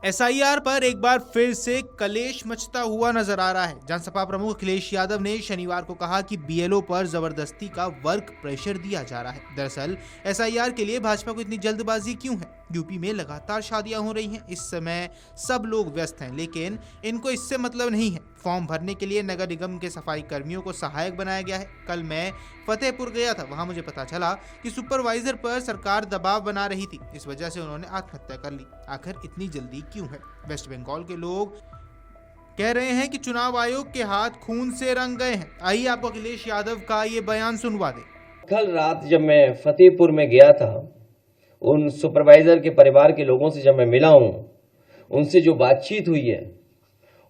SIR पर एक बार फिर से कलेश मचता हुआ नजर आ रहा है। जनसपा प्रमुख अखिलेश यादव ने शनिवार को कहा कि बीएलओ पर जबरदस्ती का वर्क प्रेशर दिया जा रहा है। दरअसल एसआईआर के लिए भाजपा को इतनी जल्दबाजी क्यों है? यूपी में लगातार शादियां हो रही हैं, इस समय सब लोग व्यस्त हैं, लेकिन इनको इससे मतलब नहीं है। फॉर्म भरने के लिए नगर निगम के सफाई कर्मियों को सहायक बनाया गया है। कल मैं फतेहपुर गया था, वहां मुझे पता चला कि सुपरवाइजर पर सरकार दबाव बना रही थी, इस वजह से उन्होंने आत्महत्या कर ली। आखिर इतनी जल्दी क्यों है? वेस्ट बंगाल के लोग कह रहे हैं कि चुनाव आयोग के हाथ खून से रंग गए हैं। आइए आपको अखिलेश यादव का ये बयान सुनवा दें। कल रात जब मैं फतेहपुर में गया था, उन सुपरवाइजर के परिवार के लोगों से जब मैं मिला हूं, उनसे जो बातचीत हुई है,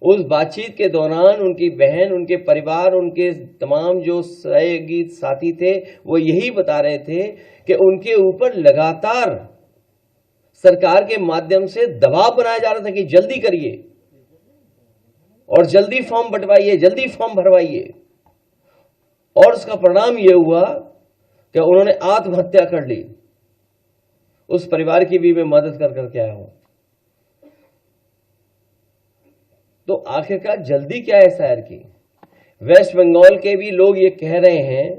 उस बातचीत के दौरान उनकी बहन, उनके परिवार, उनके तमाम जो सहयोगी साथी थे, वो यही बता रहे थे कि उनके ऊपर लगातार सरकार के माध्यम से दबाव बनाया जा रहा था कि जल्दी करिए और जल्दी फॉर्म बंटवाइए, जल्दी फॉर्म भरवाइए। और उसका परिणाम यह हुआ कि उन्होंने आत्महत्या कर ली। उस परिवार की भी मैं मदद कर करके आया हूं। तो आखिरकार जल्दी क्या है एसआईआर की? वेस्ट बंगाल के भी लोग ये कह रहे हैं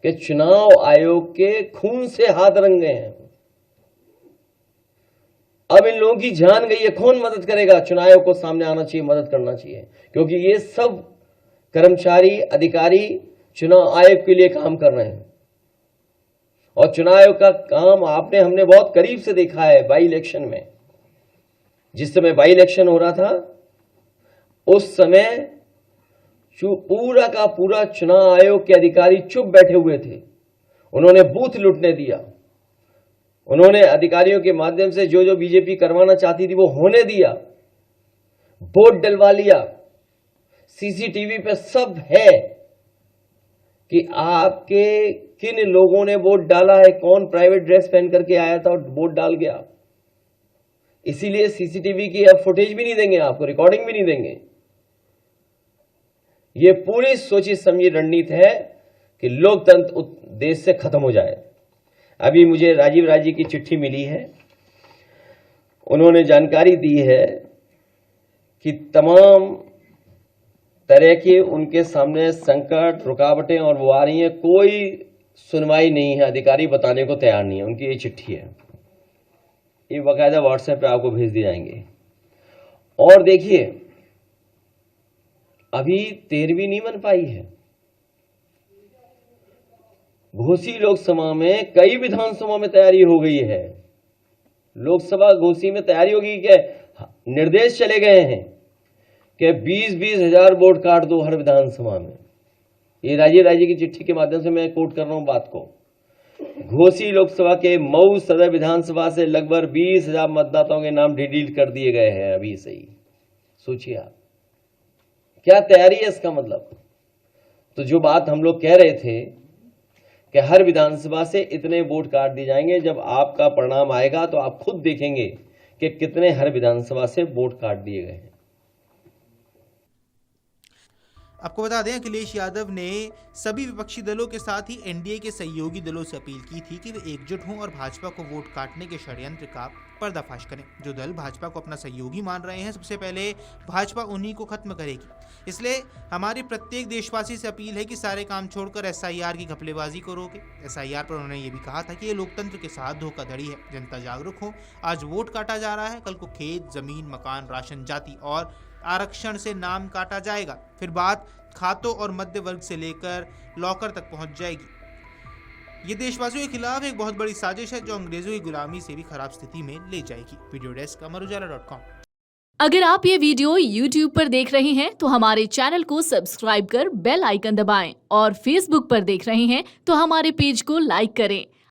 कि चुनाव आयोग के खून से हाथ रंग गए हैं। अब इन लोगों की जान गई है, कौन मदद करेगा? चुनाव आयोग को सामने आना चाहिए, मदद करना चाहिए, क्योंकि ये सब कर्मचारी, अधिकारी चुनाव आयोग के लिए काम कर रहे हैं। और चुनाव आयोग का काम हमने बहुत करीब से देखा है। बाई इलेक्शन में, जिस समय बाई इलेक्शन हो रहा था, उस समय पूरा का पूरा चुनाव आयोग के अधिकारी चुप बैठे हुए थे। उन्होंने बूथ लूटने दिया। उन्होंने अधिकारियों के माध्यम से जो जो बीजेपी करवाना चाहती थी वो होने दिया। वोट डलवा लिया। सीसीटीवी पे सब है कि आपके किन लोगों ने वोट डाला है, कौन प्राइवेट ड्रेस पहन करके आया था और वोट डाल गया। इसीलिए सीसीटीवी की अब फुटेज भी नहीं देंगे आपको, रिकॉर्डिंग भी नहीं देंगे। ये पूरी सोची समझी रणनीति है कि लोकतंत्र देश से खत्म हो जाए। अभी मुझे राजीव राय जी की चिट्ठी मिली है। उन्होंने जानकारी दी है कि तमाम तरह के उनके सामने संकट, रुकावटें और वो आ रही हैं, कोई सुनवाई नहीं है, अधिकारी बताने को तैयार नहीं है। उनकी ये चिट्ठी है, ये बाकायदा व्हाट्सएप पे आपको भेज दिए जाएंगे। और देखिए, अभी 13वीं नहीं बन पाई है। घोसी लोकसभा में कई विधानसभा में तैयारी हो गई है। लोकसभा घोसी में तैयारी होगी कि निर्देश चले गए हैं कि 20-20 हजार वोट काट दो हर विधानसभा में। ये राजीव राय जी की चिट्ठी के माध्यम से मैं कोट कर रहा हूं बात को। घोसी लोकसभा के मऊ सदर विधानसभा से लगभग 20 हजार मतदाताओं के नाम डिलीट कर दिए गए हैं अभी से ही। सोचिए आप, क्या तैयारी है इसका मतलब। तो जो बात हम लोग कह रहे थे कि हर विधानसभा से इतने वोट काट दिए जाएंगे, जब आपका परिणाम आएगा तो आप खुद देखेंगे कि कितने हर विधानसभा से वोट काट दिए गए हैं। आपको बता दें, अखिलेश यादव ने सभी विपक्षी दलों के साथ ही एनडीए के सहयोगी दलों से अपील की थी कि वे एकजुट हों और भाजपा को वोट काटने के षड्यंत्र का पर्दाफाश करें। जो दल भाजपा को अपना सहयोगी मान रहे हैं, सबसे पहले भाजपा उन्हीं को खत्म करेगी। इसलिए हमारी प्रत्येक देशवासी से अपील है कि सारे काम छोड़कर एसआईआर की घपलेबाजी को रोके। एसआईआर पर उन्होंने ये भी कहा था कि ये लोकतंत्र के साथ धोखाधड़ी है। जनता जागरूक हो, आज वोट काटा जा रहा है, कल को खेत, जमीन, मकान, राशन, जाति और आरक्षण से नाम काटा जाएगा। फिर बात खातों और मध्य वर्ग से लेकर लॉकर तक पहुंच जाएगी। ये देशवासियों के खिलाफ एक बहुत बड़ी साजिश है जो अंग्रेजों की गुलामी से भी खराब स्थिति में ले जाएगी। वीडियो डेस्क अमरुजाला.com। अगर आप ये वीडियो YouTube पर देख रहे हैं तो हमारे चैनल को सब्सक्राइब कर बेल आइकन दबाएं और Facebook पर देख रहे हैं तो हमारे पेज को लाइक करें।